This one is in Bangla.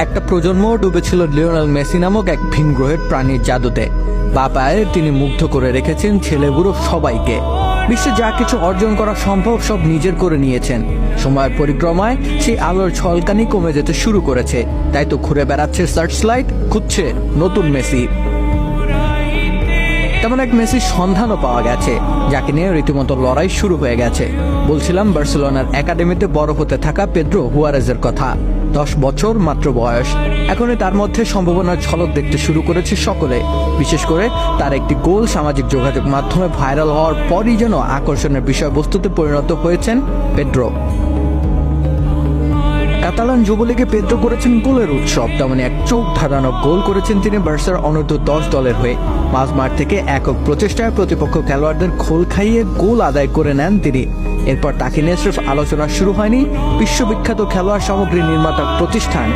একটা প্রজন্মও ডুবেছিল লিওনেল মেসি নামক এক ভিনগ্রহের প্রাণীর জাদুতে। বাপায়ে তিনি মুগ্ধ করে রেখেছেন ছেলেগুলো সবাইকে। বিশ্বে যা কিছু অর্জন করা সম্ভব সব নিজের করে নিয়েছেন। সময়ের পরিক্রমায় সেই আলোর ঝলকানি কমে যেতে শুরু করেছে, তাই তো ঘুরে বেড়াচ্ছে সার্চ লাইট, খুঁজছে নতুন মেসি। তেমন এক মেসির সন্ধানও পাওয়া গেছে, যাকে নিয়ে রীতিমতো লড়াই শুরু হয়ে গেছে। বলছিলাম বার্সেলোনার একাডেমিতে বড় হতে থাকা পেদ্রো হুয়ারেজের কথা। 10 বছর মাত্র বয়স, এখনই তার মধ্যে সম্ভাবনার ঝলক দেখতে শুরু করেছে সকলে। বিশেষ করে তার একটি গোল সামাজিক যোগাযোগ মাধ্যমে ভাইরাল হওয়ার পরই যেন আকর্ষণের বিষয়বস্তুতে পরিণত হয়েছেন পেদ্রো। কাতালান যুবলীগে পেদ্রো করেছেন গোলের উৎসব, তেমনি এক চোখ ধাঁধানো গোল করেছেন তিনি বার্সার অনূর্ধ্ব 10 দলের হয়ে। মাঝমাঠ থেকে একক প্রচেষ্টায় প্রতিপক্ষ খেলোয়াড়দের খোল খাইয়ে গোল আদায় করে নেন তিনি। এরপর তাকে নিয়ে সির্ফ আলোচনা শুরু হয়নি, বিশ্ববিখ্যাত খেলোয়াড় সামগ্রী নির্মাতা প্রতিষ্ঠান